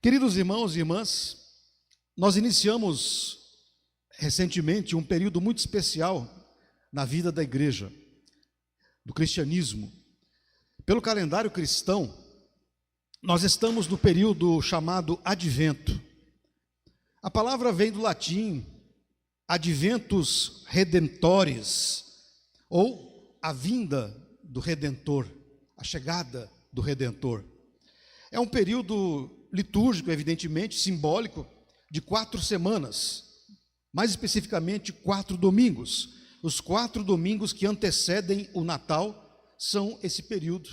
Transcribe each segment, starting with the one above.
Queridos irmãos e irmãs, nós iniciamos recentemente um período muito especial na vida da igreja, do cristianismo. Pelo calendário cristão, nós estamos no período chamado Advento. A palavra vem do latim adventus redemptoris, ou a vinda do Redentor, a chegada do Redentor. É um período litúrgico, evidentemente, simbólico, de 4 semanas, mais especificamente 4 domingos. Os 4 domingos que antecedem o Natal são esse período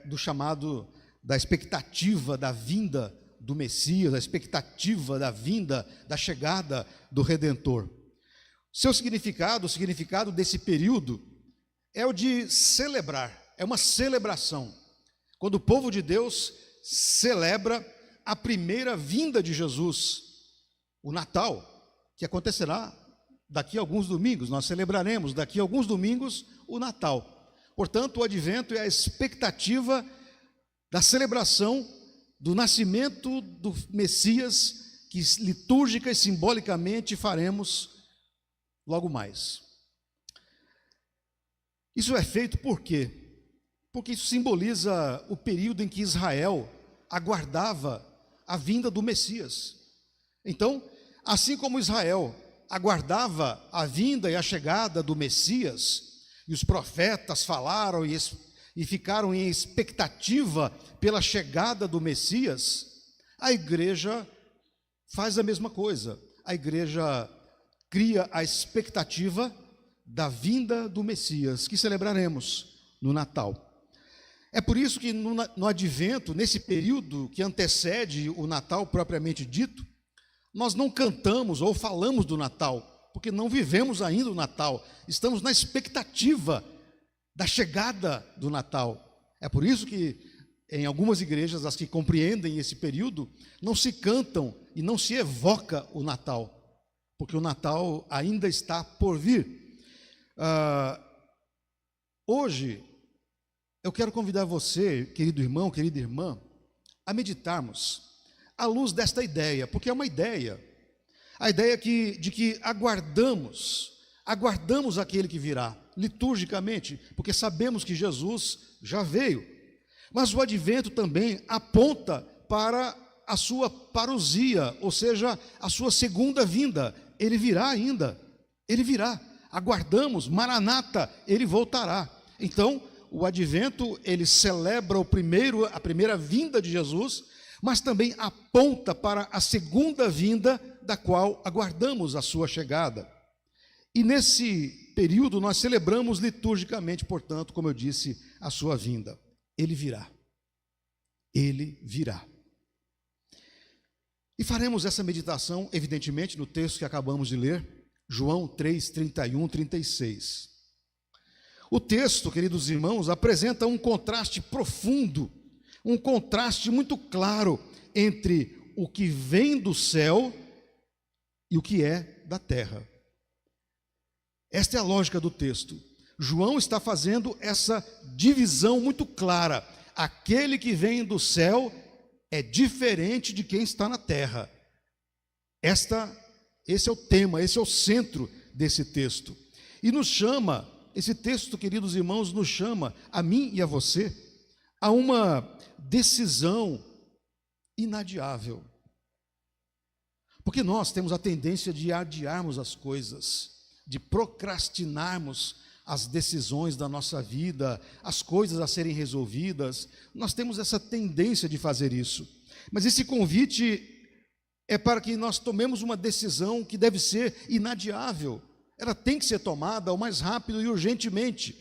do chamado, da expectativa da vinda do Messias, da expectativa da vinda, da chegada do Redentor. Seu significado, o significado desse período é o de celebrar, é uma celebração. Quando o povo de Deus celebra a primeira vinda de Jesus, o Natal, que acontecerá daqui a alguns domingos. Nós celebraremos daqui a alguns domingos o Natal. Portanto, o Advento é a expectativa da celebração do nascimento do Messias, que litúrgica e simbolicamente faremos logo mais. Isso é feito por quê? Porque isso simboliza o período em que Israel aguardava a vinda do Messias. Então, assim como Israel aguardava a vinda e a chegada do Messias, e os profetas falaram e ficaram em expectativa pela chegada do Messias, a igreja faz a mesma coisa. A igreja cria a expectativa da vinda do Messias, que celebraremos no Natal. É por isso que no Advento, nesse período que antecede o Natal propriamente dito, nós não cantamos ou falamos do Natal, porque não vivemos ainda o Natal, estamos na expectativa da chegada do Natal. É por isso que em algumas igrejas, as que compreendem esse período, não se cantam e não se evoca o Natal, porque o Natal ainda está por vir. Hoje, eu quero convidar você, querido irmão, querida irmã, a meditarmos à luz desta ideia, porque é uma ideia, a ideia de que aguardamos aquele que virá, liturgicamente, porque sabemos que Jesus já veio, mas o Advento também aponta para a sua parousia, ou seja, a sua segunda vinda. Ele virá ainda, ele virá, aguardamos, Maranata, ele voltará. Então, o Advento, ele celebra a primeira vinda de Jesus, mas também aponta para a segunda vinda, da qual aguardamos a sua chegada. E nesse período nós celebramos liturgicamente, portanto, como eu disse, a sua vinda. Ele virá. Ele virá. E faremos essa meditação, evidentemente, no texto que acabamos de ler, João 3, 31, 36. O texto, queridos irmãos, apresenta um contraste profundo, um contraste muito claro entre o que vem do céu e o que é da terra. Esta é a lógica do texto. João está fazendo essa divisão muito clara. Aquele que vem do céu é diferente de quem está na terra. Esse é o tema, esse é o centro desse texto. E esse texto, queridos irmãos, nos chama, a mim e a você, a uma decisão inadiável. Porque nós temos a tendência de adiarmos as coisas, de procrastinarmos as decisões da nossa vida, as coisas a serem resolvidas. Nós temos essa tendência de fazer isso. Mas esse convite é para que nós tomemos uma decisão que deve ser inadiável. Ela tem que ser tomada o mais rápido e urgentemente.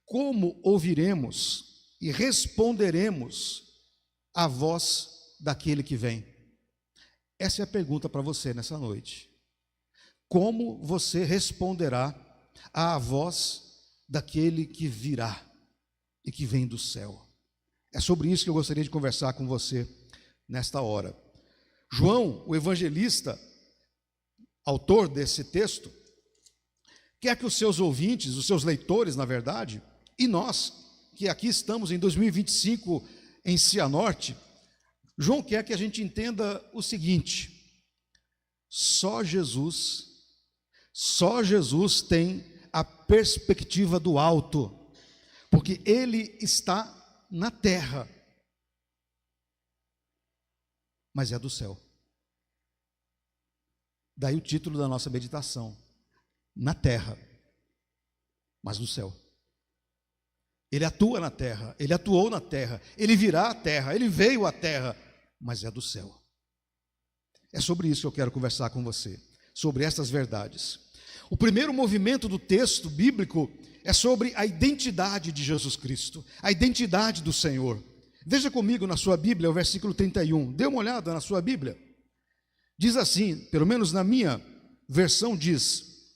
Como ouviremos e responderemos à voz daquele que vem? Essa é a pergunta para você nessa noite. Como você responderá à voz daquele que virá e que vem do céu? É sobre isso que eu gostaria de conversar com você nesta hora. João, o evangelista, autor desse texto, quer que os seus ouvintes, os seus leitores, na verdade, e nós, que aqui estamos em 2025 em Cianorte, João quer que a gente entenda o seguinte: só Jesus tem a perspectiva do alto, porque ele está na terra, mas é do céu. Daí o título da nossa meditação: na terra, mas no céu. Ele atua na terra, ele atuou na terra, ele virá à terra, ele veio à terra, mas é do céu. É sobre isso que eu quero conversar com você, sobre estas verdades. O primeiro movimento do texto bíblico é sobre a identidade de Jesus Cristo, a identidade do Senhor. Veja comigo na sua Bíblia o versículo 31, dê uma olhada na sua Bíblia. Diz assim, pelo menos na minha versão diz: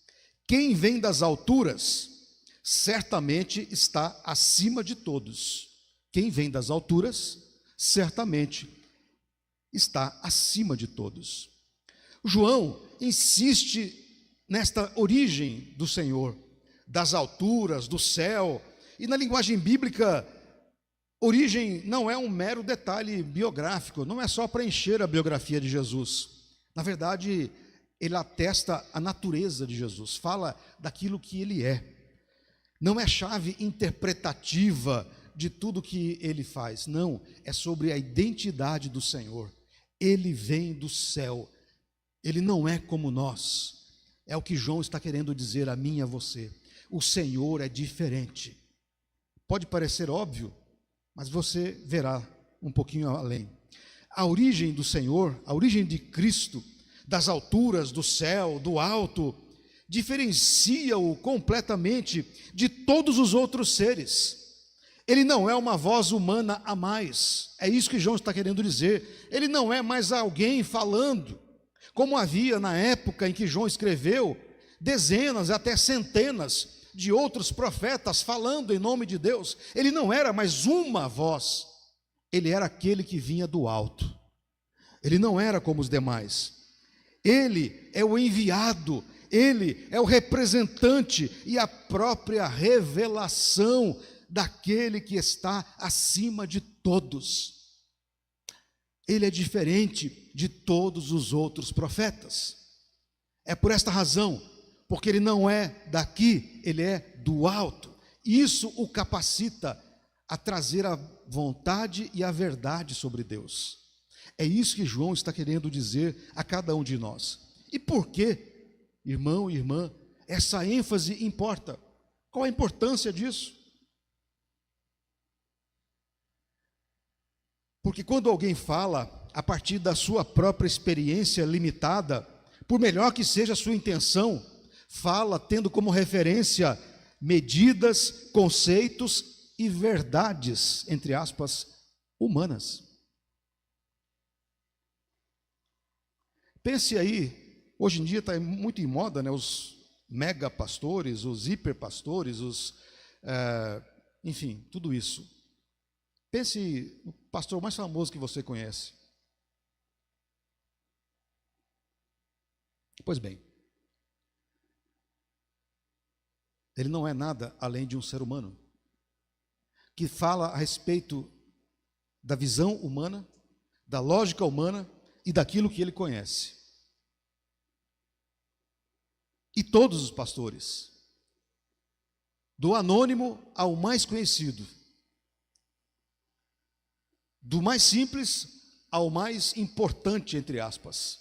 quem vem das alturas certamente está acima de todos. Quem vem das alturas certamente está acima de todos. João insiste nesta origem do Senhor, das alturas, do céu, e na linguagem bíblica, origem não é um mero detalhe biográfico, não é só preencher a biografia de Jesus. Na verdade, ele atesta a natureza de Jesus, fala daquilo que ele é. Não é chave interpretativa de tudo que ele faz, não, é sobre a identidade do Senhor. Ele vem do céu, ele não é como nós. É o que João está querendo dizer a mim e a você. O Senhor é diferente. Pode parecer óbvio, mas você verá um pouquinho além. A origem do Senhor, a origem de Cristo, das alturas, do céu, do alto, diferencia-o completamente de todos os outros seres. Ele não é uma voz humana a mais, é isso que João está querendo dizer. Ele não é mais alguém falando, como havia na época em que João escreveu, dezenas, até centenas de outros profetas falando em nome de Deus. Ele não era mais uma voz, ele era aquele que vinha do alto. Ele não era como os demais. Ele é o enviado, ele é o representante e a própria revelação daquele que está acima de todos. Ele é diferente de todos os outros profetas. É por esta razão, porque ele não é daqui, ele é do alto. Isso o capacita a trazer a vontade e a verdade sobre Deus. É isso que João está querendo dizer a cada um de nós. E por que, irmão e irmã, essa ênfase importa? Qual a importância disso? Porque quando alguém fala a partir da sua própria experiência limitada, por melhor que seja a sua intenção, fala tendo como referência medidas, conceitos e verdades, entre aspas, humanas. Pense aí, hoje em dia está muito em moda, né, os mega pastores, os hiperpastores, enfim, tudo isso. Pense no pastor mais famoso que você conhece. Pois bem, ele não é nada além de um ser humano, que fala a respeito da visão humana, da lógica humana e daquilo que ele conhece. E todos os pastores, do anônimo ao mais conhecido, do mais simples ao mais importante, entre aspas,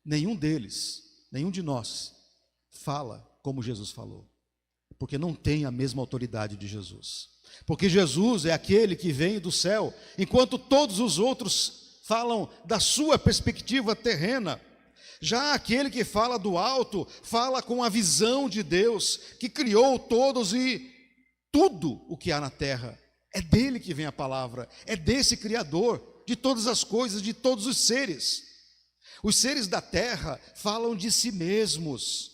nenhum deles, nenhum de nós, fala como Jesus falou, porque não tem a mesma autoridade de Jesus. Porque Jesus é aquele que vem do céu, enquanto todos os outros falam da sua perspectiva terrena. Já aquele que fala do alto, fala com a visão de Deus, que criou todos e tudo o que há na terra. É dele que vem a palavra, é desse Criador, de todas as coisas, de todos os seres. Os seres da terra falam de si mesmos,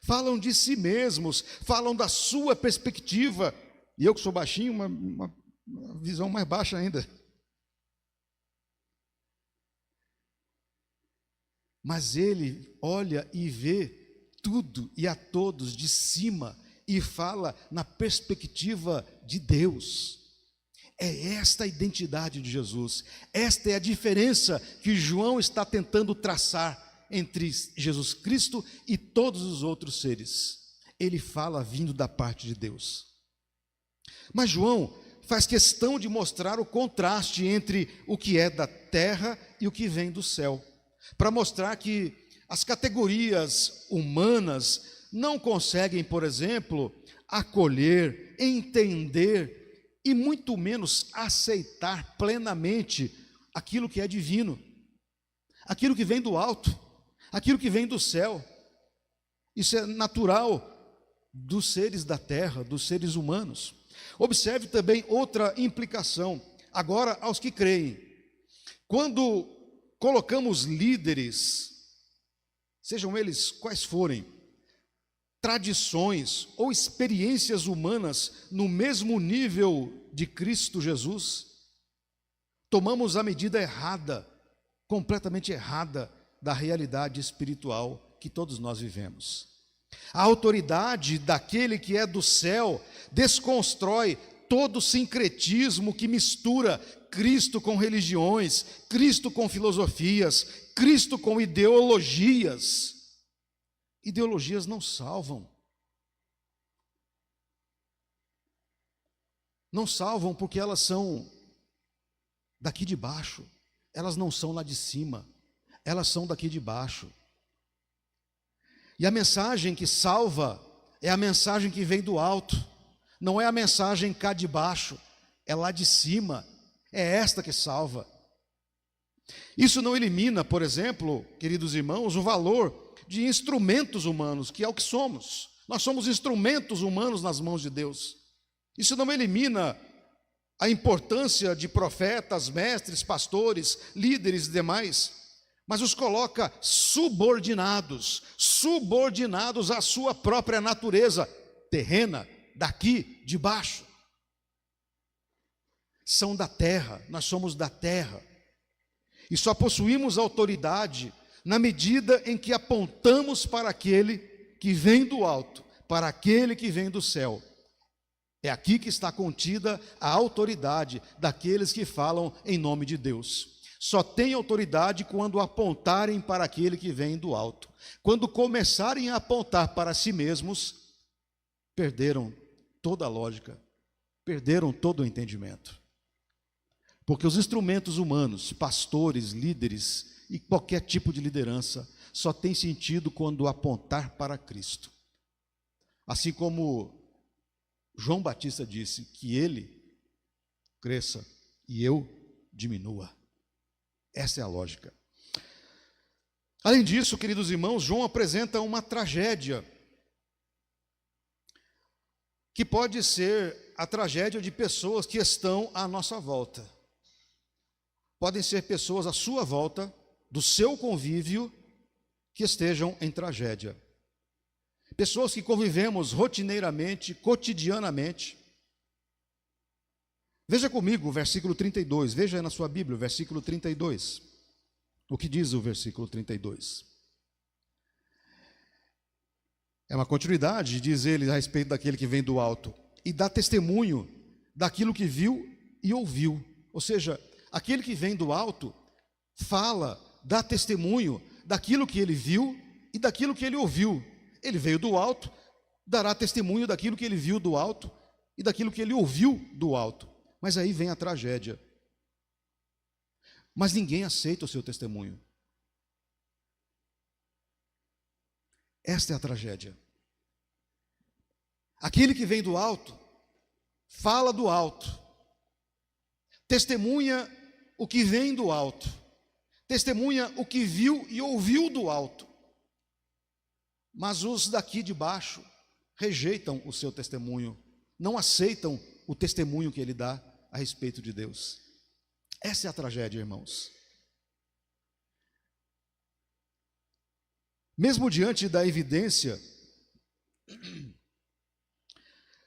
falam da sua perspectiva. E eu que sou baixinho, uma visão mais baixa ainda. Mas ele olha e vê tudo e a todos de cima e fala na perspectiva de Deus. É esta a identidade de Jesus. Esta é a diferença que João está tentando traçar entre Jesus Cristo e todos os outros seres. Ele fala vindo da parte de Deus. Mas João faz questão de mostrar o contraste entre o que é da terra e o que vem do céu, para mostrar que as categorias humanas não conseguem, por exemplo, acolher, entender e muito menos aceitar plenamente aquilo que é divino, aquilo que vem do alto, aquilo que vem do céu. Isso é natural dos seres da terra, dos seres humanos. Observe também outra implicação, agora aos que creem. Quando colocamos líderes, sejam eles quais forem, tradições ou experiências humanas no mesmo nível de Cristo Jesus, tomamos a medida errada, completamente errada, da realidade espiritual que todos nós vivemos. A autoridade daquele que é do céu desconstrói todo sincretismo que mistura Cristo com religiões, Cristo com filosofias, Cristo com ideologias. Ideologias não salvam. Não salvam porque elas são daqui de baixo. Elas não são lá de cima. Elas são daqui de baixo. E a mensagem que salva é a mensagem que vem do alto. Não é a mensagem cá de baixo. É lá de cima. É esta que salva. Isso não elimina, por exemplo, queridos irmãos, o valor de instrumentos humanos, que é o que somos. Nós somos instrumentos humanos nas mãos de Deus. Isso não elimina a importância de profetas, mestres, pastores, líderes e demais, mas os coloca subordinados à sua própria natureza terrena, daqui, de baixo. São da terra, nós somos da terra. E só possuímos autoridade na medida em que apontamos para aquele que vem do alto, para aquele que vem do céu. É aqui que está contida a autoridade daqueles que falam em nome de Deus. Só tem autoridade quando apontarem para aquele que vem do alto. Quando começarem a apontar para si mesmos, perderam toda a lógica, perderam todo o entendimento. Porque os instrumentos humanos, pastores, líderes e qualquer tipo de liderança, só tem sentido quando apontar para Cristo. Assim como João Batista disse que ele cresça e eu diminua. Essa é a lógica. Além disso, queridos irmãos, João apresenta uma tragédia, que pode ser a tragédia de pessoas que estão à nossa volta. Podem ser pessoas à sua volta, do seu convívio, que estejam em tragédia. Pessoas que convivemos rotineiramente, cotidianamente. Veja comigo o versículo 32, veja aí na sua Bíblia o versículo 32. O que diz o versículo 32? É uma continuidade, diz ele a respeito daquele que vem do alto, e dá testemunho daquilo que viu e ouviu. Ou seja, aquele que vem do alto fala, dá testemunho daquilo que ele viu e daquilo que ele ouviu. Ele veio do alto, dará testemunho daquilo que ele viu do alto e daquilo que ele ouviu do alto. Mas aí vem a tragédia. Mas ninguém aceita o seu testemunho. Esta é a tragédia. Aquele que vem do alto, fala do alto, testemunha o que vem do alto, testemunha o que viu e ouviu do alto. Mas os daqui de baixo rejeitam o seu testemunho, não aceitam o testemunho que ele dá a respeito de Deus. Essa é a tragédia, irmãos. Mesmo diante da evidência,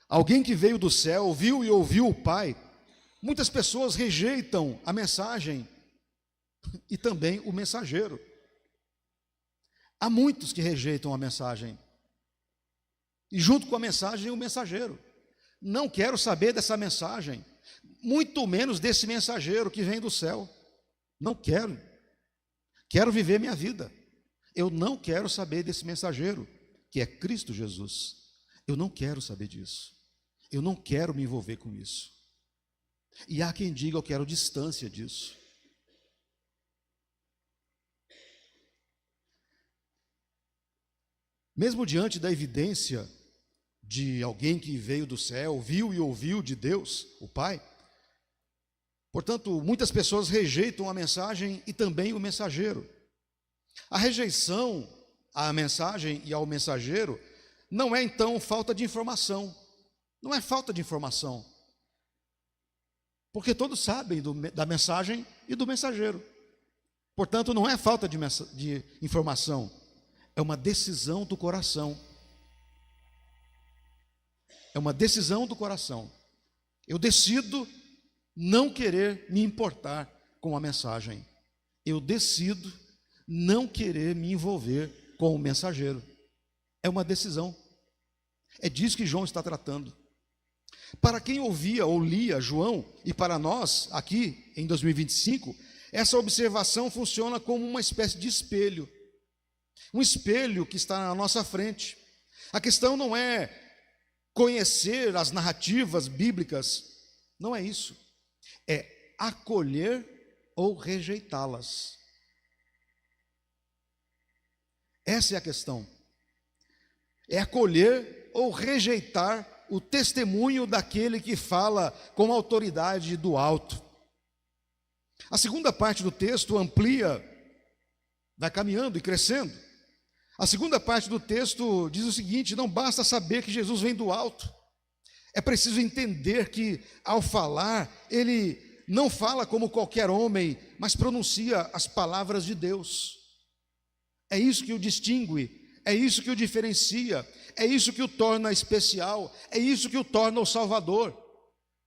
alguém que veio do céu, viu e ouviu o Pai, muitas pessoas rejeitam a mensagem e também o mensageiro. Há muitos que rejeitam a mensagem, e junto com a mensagem, o mensageiro. Não quero saber dessa mensagem, muito menos desse mensageiro que vem do céu. Não quero. Quero viver minha vida. Eu não quero saber desse mensageiro, que é Cristo Jesus. Eu não quero saber disso. Eu não quero me envolver com isso. E há quem diga, eu quero distância disso. Mesmo diante da evidência de alguém que veio do céu, viu e ouviu de Deus, o Pai, portanto, muitas pessoas rejeitam a mensagem e também o mensageiro. A rejeição à mensagem e ao mensageiro não é, então, falta de informação. Não é falta de informação. Porque todos sabem da mensagem e do mensageiro. Portanto, não é falta de informação. É uma decisão do coração. É uma decisão do coração. Eu decido não querer me importar com a mensagem. Eu decido não querer me envolver com o mensageiro. É uma decisão. É disso que João está tratando. Para quem ouvia ou lia João, e para nós, aqui em 2025, essa observação funciona como uma espécie de espelho. Um espelho que está na nossa frente. A questão não é conhecer as narrativas bíblicas, não é isso. É acolher ou rejeitá-las. Essa é a questão. É acolher ou rejeitar o testemunho daquele que fala com autoridade do alto. A segunda parte do texto amplia, vai caminhando e crescendo. A segunda parte do texto diz o seguinte: não basta saber que Jesus vem do alto, é preciso entender que, ao falar, ele não fala como qualquer homem, mas pronuncia as palavras de Deus. É isso que o distingue, é isso que o diferencia, é isso que o torna especial, é isso que o torna o Salvador,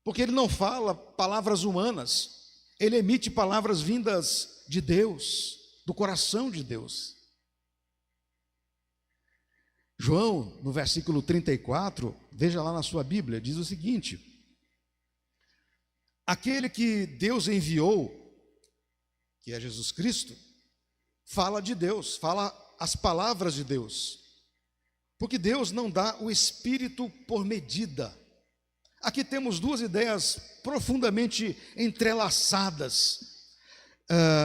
porque ele não fala palavras humanas, ele emite palavras vindas de Deus, do coração de Deus. João, no versículo 34, veja lá na sua Bíblia, diz o seguinte: aquele que Deus enviou, que é Jesus Cristo, fala de Deus, fala as palavras de Deus, porque Deus não dá o Espírito por medida. Aqui temos duas ideias profundamente entrelaçadas: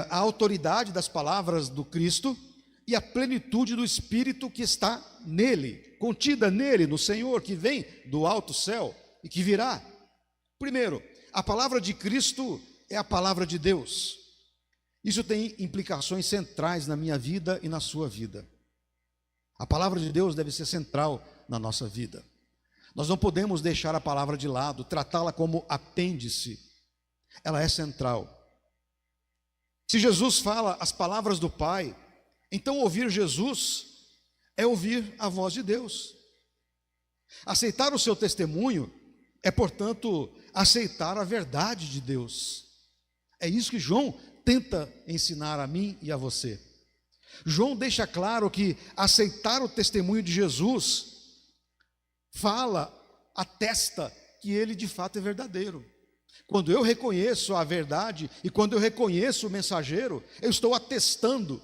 a autoridade das palavras do Cristo e a plenitude do Espírito que está nele, contida nele, no Senhor, que vem do alto céu e que virá. Primeiro, a palavra de Cristo é a palavra de Deus. Isso tem implicações centrais na minha vida e na sua vida. A palavra de Deus deve ser central na nossa vida. Nós não podemos deixar a palavra de lado, tratá-la como apêndice. Ela é central. Se Jesus fala as palavras do Pai, então ouvir Jesus é ouvir a voz de Deus. Aceitar o seu testemunho é, portanto, aceitar a verdade de Deus. É isso que João tenta ensinar a mim e a você. João deixa claro que aceitar o testemunho de Jesus atesta que ele de fato é verdadeiro. Quando eu reconheço a verdade e quando eu reconheço o mensageiro, eu estou atestando,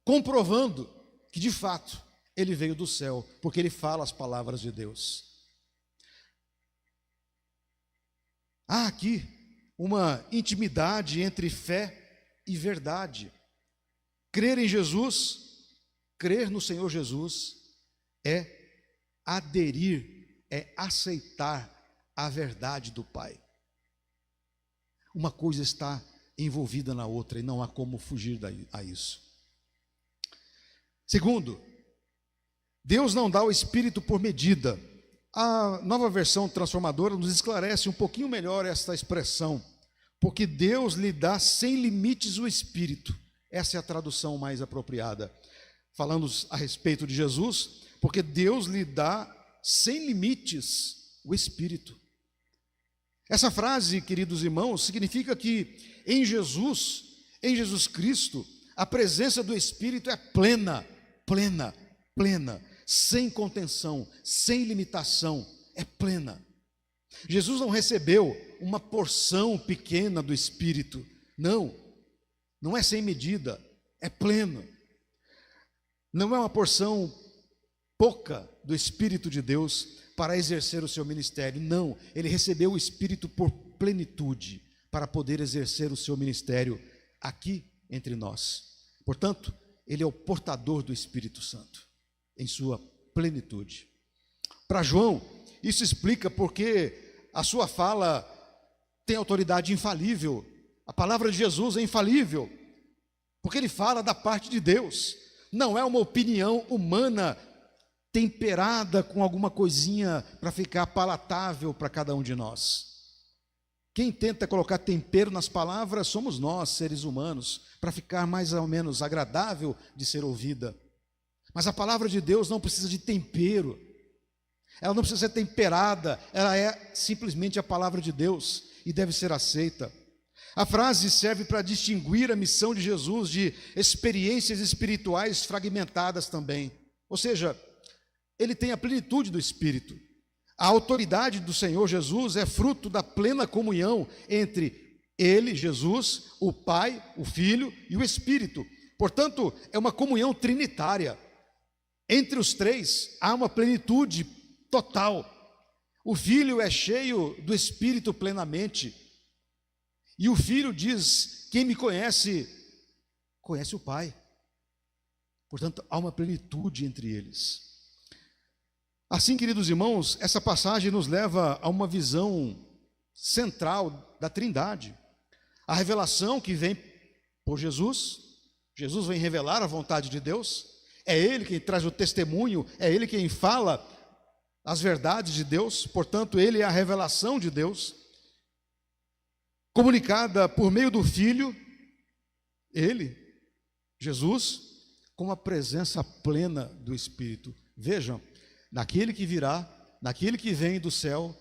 comprovando que de fato ele veio do céu, porque ele fala as palavras de Deus. Há aqui uma intimidade entre fé e verdade. Crer em Jesus, crer no Senhor Jesus, é aderir, é aceitar a verdade do Pai. Uma coisa está envolvida na outra e não há como fugir a isso. Segundo, Deus não dá o Espírito por medida. A Nova Versão Transformadora nos esclarece um pouquinho melhor esta expressão, porque Deus lhe dá sem limites o Espírito. Essa é a tradução mais apropriada. Falando a respeito de Jesus, porque Deus lhe dá sem limites o Espírito. Essa frase, queridos irmãos, significa que em Jesus Cristo, a presença do Espírito é plena, sem contenção, sem limitação, é plena. Jesus não recebeu uma porção pequena do Espírito, não, não é sem medida, é pleno. Não é uma porção pouca do Espírito de Deus para exercer o seu ministério, não, ele recebeu o Espírito por plenitude, para poder exercer o seu ministério aqui entre nós. Portanto, ele é o portador do Espírito Santo, em sua plenitude. Para João, isso explica porque a sua fala tem autoridade infalível. A palavra de Jesus é infalível, porque ele fala da parte de Deus. Não é uma opinião humana temperada com alguma coisinha para ficar palatável para cada um de nós. Quem tenta colocar tempero nas palavras somos nós, seres humanos, para ficar mais ou menos agradável de ser ouvida. Mas a palavra de Deus não precisa de tempero, ela não precisa ser temperada, ela é simplesmente a palavra de Deus e deve ser aceita. A frase serve para distinguir a missão de Jesus de experiências espirituais fragmentadas também. Ou seja, ele tem a plenitude do Espírito. A autoridade do Senhor Jesus é fruto da plena comunhão entre ele, Jesus, o Pai, o Filho e o Espírito. Portanto, é uma comunhão trinitária. Entre os três há uma plenitude total. O Filho é cheio do Espírito plenamente. E o Filho diz: quem me conhece, conhece o Pai. Portanto, há uma plenitude entre eles. Assim, queridos irmãos, essa passagem nos leva a uma visão central da Trindade. A revelação que vem por Jesus. Jesus vem revelar a vontade de Deus. É Ele quem traz o testemunho, é Ele quem fala as verdades de Deus. Portanto, Ele é a revelação de Deus, comunicada por meio do Filho, Ele, Jesus, com a presença plena do Espírito. Vejam, naquele que virá, naquele que vem do céu,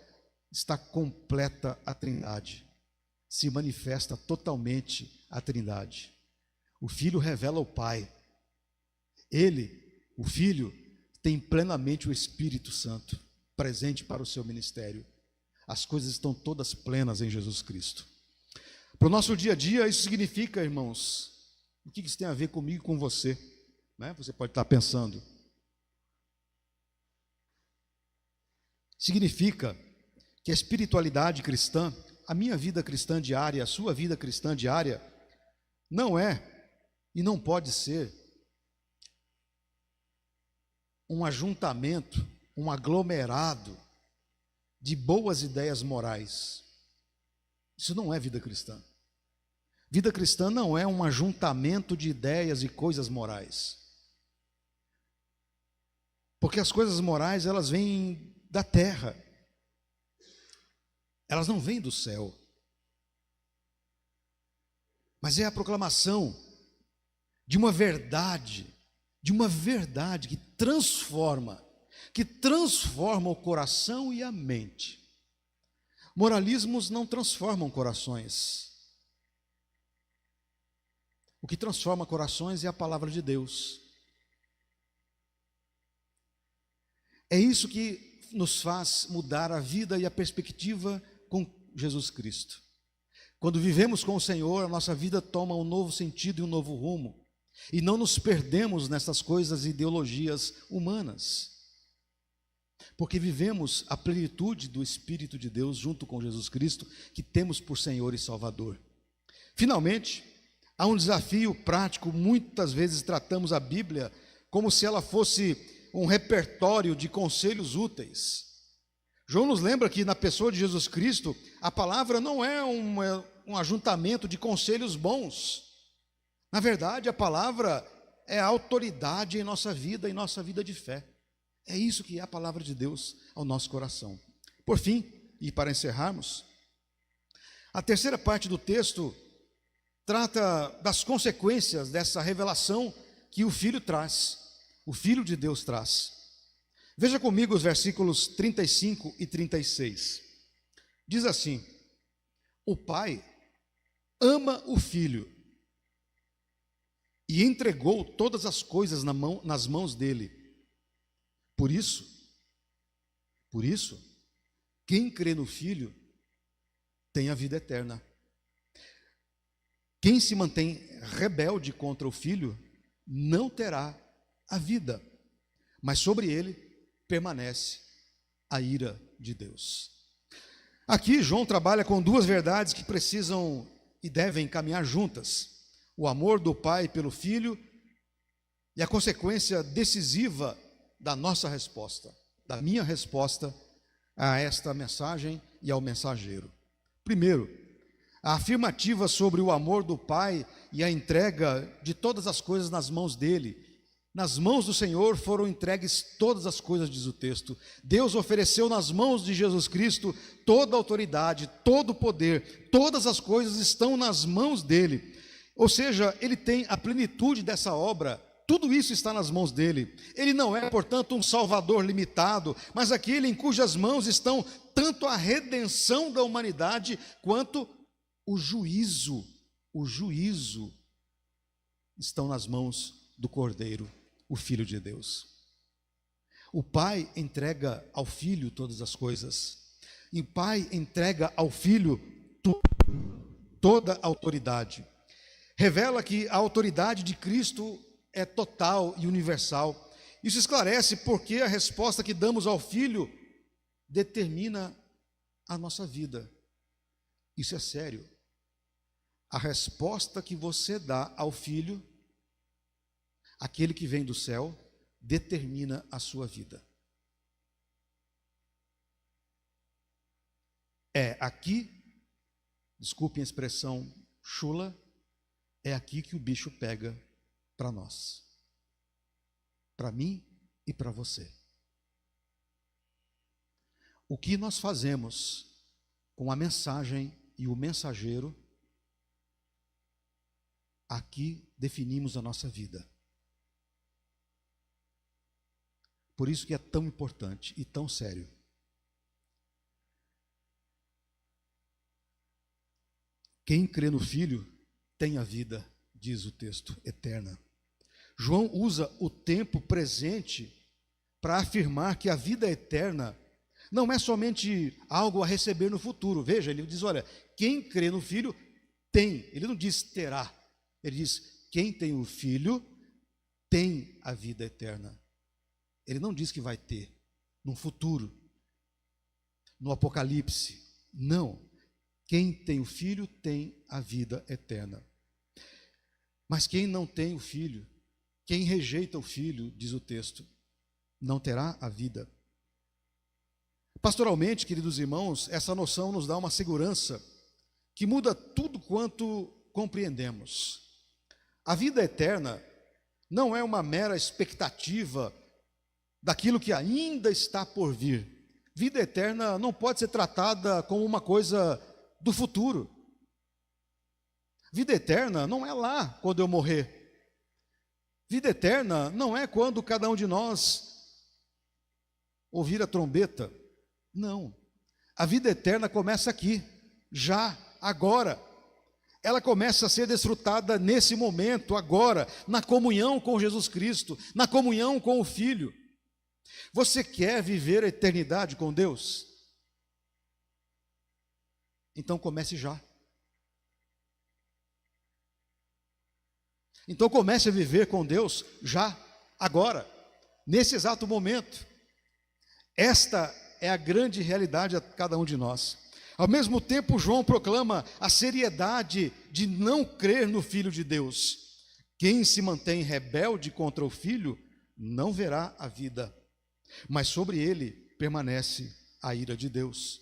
está completa a Trindade, se manifesta totalmente a Trindade. O Filho revela o Pai, ele, o Filho, tem plenamente o Espírito Santo presente para o seu ministério. As coisas estão todas plenas em Jesus Cristo. Para o nosso dia a dia, isso significa, irmãos, o que isso tem a ver comigo e com você? Né? Você pode estar pensando. Significa que a espiritualidade cristã, a minha vida cristã diária, a sua vida cristã diária, não é e não pode ser um ajuntamento, um aglomerado de boas ideias morais. Isso não é vida cristã. Vida cristã não é um ajuntamento de ideias e coisas morais. Porque as coisas morais, elas vêm da terra. Elas não vêm do céu. Mas é a proclamação de uma verdade que transforma o coração e a mente. Moralismos não transformam corações. O que transforma corações é a palavra de Deus. É isso que nos faz mudar a vida e a perspectiva com Jesus Cristo. Quando vivemos com o Senhor, a nossa vida toma um novo sentido e um novo rumo. E não nos perdemos nessas coisas e ideologias humanas. Porque vivemos a plenitude do Espírito de Deus junto com Jesus Cristo, que temos por Senhor e Salvador. Finalmente, há um desafio prático. Muitas vezes tratamos a Bíblia como se ela fosse um repertório de conselhos úteis. João nos lembra que na pessoa de Jesus Cristo, a palavra não é um ajuntamento de conselhos bons. Na verdade, a palavra é a autoridade em nossa vida de fé. É isso que é a palavra de Deus ao nosso coração. Por fim, e para encerrarmos, a terceira parte do texto trata das consequências dessa revelação que o Filho traz, o Filho de Deus traz. Veja comigo os versículos 35 e 36. Diz assim: o Pai ama o Filho e entregou todas as coisas nas mãos dele. Por isso, Quem crê no Filho tem a vida eterna. Quem se mantém rebelde contra o Filho não terá a vida, mas sobre ele permanece a ira de Deus. Aqui João trabalha com duas verdades que precisam e devem caminhar juntas: o amor do Pai pelo Filho e a consequência decisiva da nossa resposta, da minha resposta a esta mensagem e ao mensageiro. Primeiro, a afirmativa sobre o amor do Pai e a entrega de todas as coisas nas mãos dele. Nas mãos do Senhor foram entregues todas as coisas, diz o texto. Deus ofereceu nas mãos de Jesus Cristo toda a autoridade, todo o poder, todas as coisas estão nas mãos dele. Ou seja, ele tem a plenitude dessa obra, tudo isso está nas mãos dele. Ele não é, portanto, um salvador limitado, mas aquele em cujas mãos estão tanto a redenção da humanidade quanto o juízo estão nas mãos do Cordeiro, o Filho de Deus. O Pai entrega ao Filho todas as coisas, e o Pai entrega ao Filho toda a autoridade. Revela que a autoridade de Cristo é total e universal. Isso esclarece porque a resposta que damos ao Filho determina a nossa vida. Isso é sério. A resposta que você dá ao Filho, aquele que vem do céu, determina a sua vida. É aqui, desculpem a expressão chula, é aqui que o bicho pega para nós, para mim e para você. O que nós fazemos com a mensagem e o mensageiro, aqui definimos a nossa vida. Por isso que é tão importante e tão sério. Quem crê no Filho tem a vida, diz o texto, eterna. João usa o tempo presente para afirmar que a vida eterna não é somente algo a receber no futuro. Veja, ele diz, olha, quem crê no Filho tem. Ele não diz terá. Ele diz, quem tem o Filho tem a vida eterna. Ele não diz que vai ter no futuro, no Apocalipse. Não. Quem tem o Filho tem a vida eterna. Mas quem não tem o Filho, quem rejeita o Filho, diz o texto, não terá a vida. Pastoralmente, queridos irmãos, essa noção nos dá uma segurança que muda tudo quanto compreendemos. A vida eterna não é uma mera expectativa daquilo que ainda está por vir. Vida eterna não pode ser tratada como uma coisa do futuro. Vida eterna não é lá quando eu morrer. Vida eterna não é quando cada um de nós ouvir a trombeta. Não. A vida eterna começa aqui, já, agora. Ela começa a ser desfrutada nesse momento, agora, na comunhão com Jesus Cristo, na comunhão com o Filho. Você quer viver a eternidade com Deus? Então comece já. Então comece a viver com Deus já, agora, nesse exato momento. Esta é a grande realidade a cada um de nós. Ao mesmo tempo, João proclama a seriedade de não crer no Filho de Deus. Quem se mantém rebelde contra o Filho não verá a vida, mas sobre ele permanece a ira de Deus.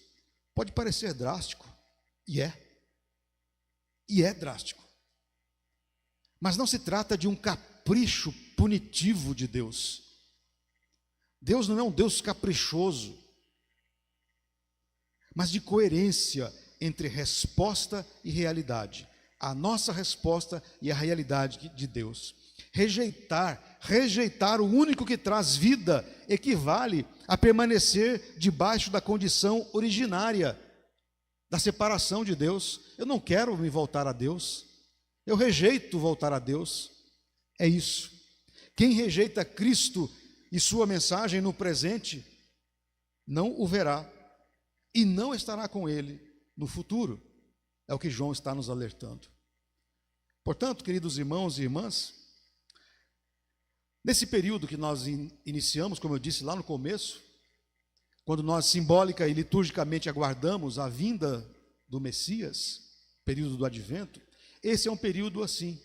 Pode parecer drástico, e é drástico, mas não se trata de um capricho punitivo de Deus. Deus não é um Deus caprichoso, mas de coerência entre resposta e realidade. A nossa resposta e a realidade de Deus. Rejeitar o único que traz vida equivale a permanecer debaixo da condição originária da separação de Deus. Eu não quero me voltar a Deus. Eu rejeito voltar a Deus. É isso. Quem rejeita Cristo e sua mensagem no presente, não o verá. e não estará com ele no futuro. É o que João está nos alertando. Portanto, queridos irmãos e irmãs, nesse período que nós iniciamos, como eu disse lá no começo, quando nós simbólica e liturgicamente aguardamos a vinda do Messias, período do Advento, esse é um período assim,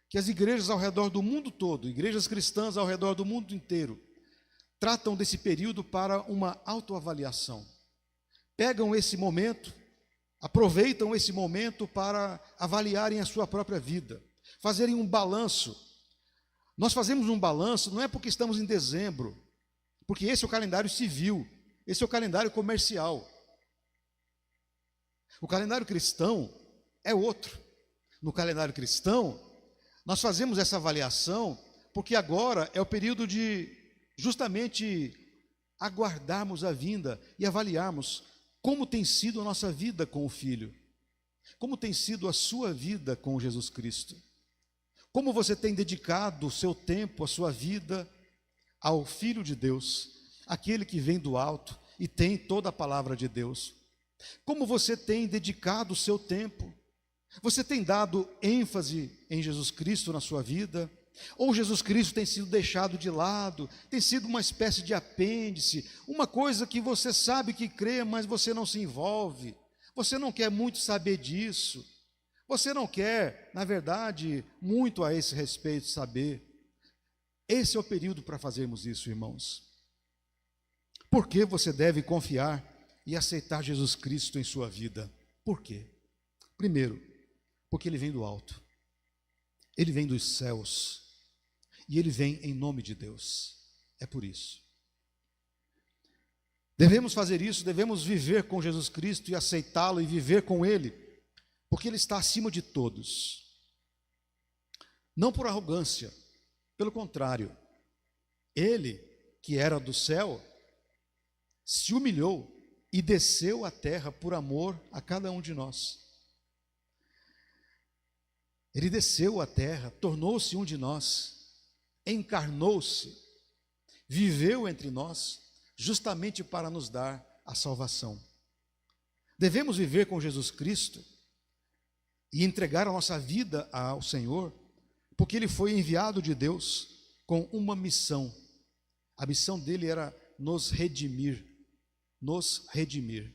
que as igrejas ao redor do mundo todo, igrejas cristãs ao redor do mundo inteiro, tratam desse período para uma autoavaliação. Pegam esse momento, aproveitam esse momento para avaliarem a sua própria vida, fazerem um balanço. Nós fazemos um balanço não é porque estamos em dezembro, porque esse é o calendário civil, esse é o calendário comercial. O calendário cristão é outro. No calendário cristão, nós fazemos essa avaliação porque agora é o período de justamente aguardarmos a vinda e avaliarmos como tem sido a nossa vida com o Filho, como tem sido a sua vida com Jesus Cristo, como você tem dedicado o seu tempo, a sua vida ao Filho de Deus, aquele que vem do alto e tem toda a palavra de Deus. Como você tem dedicado o seu tempo? Você tem dado ênfase em Jesus Cristo na sua vida? Ou Jesus Cristo tem sido deixado de lado, tem sido uma espécie de apêndice, uma coisa que você sabe que crê, mas você não se envolve, você não quer muito saber disso, você não quer, na verdade, muito a esse respeito saber. Esse é o período para fazermos isso, irmãos. Por que você deve confiar e aceitar Jesus Cristo em sua vida? Por quê? Primeiro, porque Ele vem do alto, Ele vem dos céus, e Ele vem em nome de Deus. É por isso. Devemos fazer isso, devemos viver com Jesus Cristo e aceitá-lo e viver com Ele, porque Ele está acima de todos. Não por arrogância, pelo contrário, Ele, que era do céu, se humilhou e desceu à terra por amor a cada um de nós. Ele desceu à terra, tornou-se um de nós, encarnou-se, viveu entre nós, justamente para nos dar a salvação. Devemos viver com Jesus Cristo e entregar a nossa vida ao Senhor, porque Ele foi enviado de Deus com uma missão. A missão dele era nos redimir, nos redimir.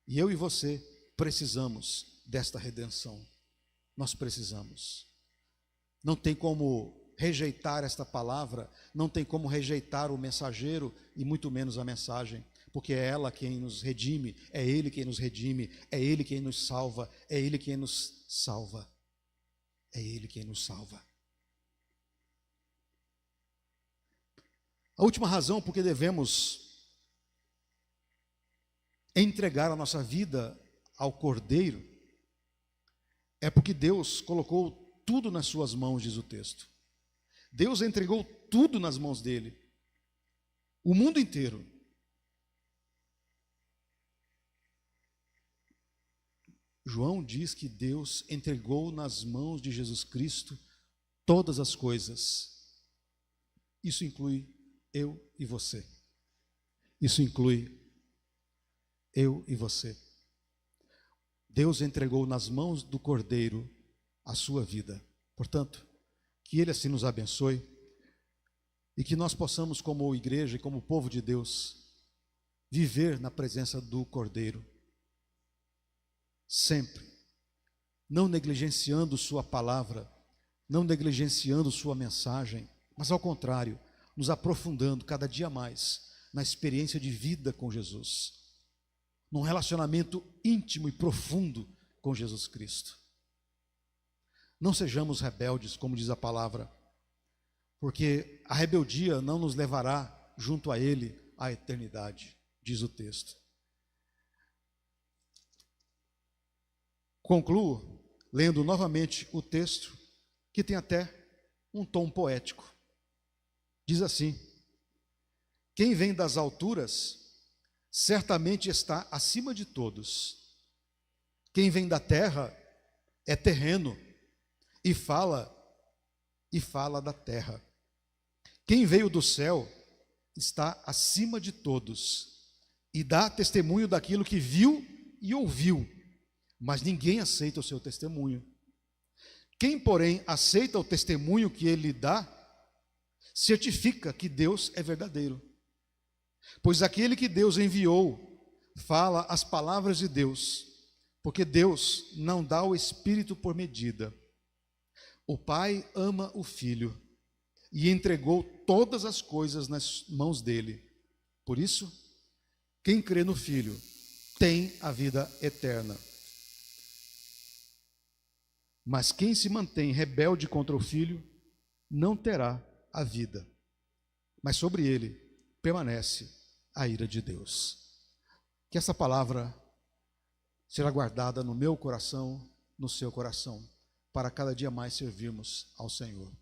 E eu e você precisamos desta redenção. Nós precisamos. Não tem como rejeitar esta palavra, não tem como rejeitar o mensageiro e muito menos a mensagem, porque é ela quem nos redime, é Ele quem nos redime, é Ele quem nos salva, é Ele quem nos salva, é Ele quem nos salva. A última razão por que devemos entregar a nossa vida ao Cordeiro é porque Deus colocou tudo nas suas mãos, diz o texto. Deus entregou tudo nas mãos dele, o mundo inteiro. João diz que Deus entregou nas mãos de Jesus Cristo todas as coisas. Isso inclui eu e você. Isso inclui eu e você. Deus entregou nas mãos do Cordeiro a sua vida. Portanto, que Ele assim nos abençoe e que nós possamos, como igreja e como povo de Deus, viver na presença do Cordeiro, sempre, não negligenciando sua palavra, não negligenciando sua mensagem, mas ao contrário, nos aprofundando cada dia mais na experiência de vida com Jesus, num relacionamento íntimo e profundo com Jesus Cristo. Não sejamos rebeldes, como diz a palavra, porque a rebeldia não nos levará junto a Ele à eternidade, diz o texto. Concluo lendo novamente o texto, que tem até um tom poético. Diz assim: quem vem das alturas certamente está acima de todos. Quem vem da terra é terreno e fala da terra. Quem veio do céu está acima de todos e dá testemunho daquilo que viu e ouviu, mas ninguém aceita o seu testemunho. Quem, porém, aceita o testemunho que ele dá, certifica que Deus é verdadeiro. Pois aquele que Deus enviou fala as palavras de Deus, porque Deus não dá o Espírito por medida. O Pai ama o Filho e entregou todas as coisas nas mãos dele. Por isso, quem crê no Filho tem a vida eterna. Mas quem se mantém rebelde contra o Filho não terá a vida, mas sobre ele permanece a ira de Deus. Que essa palavra será guardada no meu coração, no seu coração, para cada dia mais servirmos ao Senhor.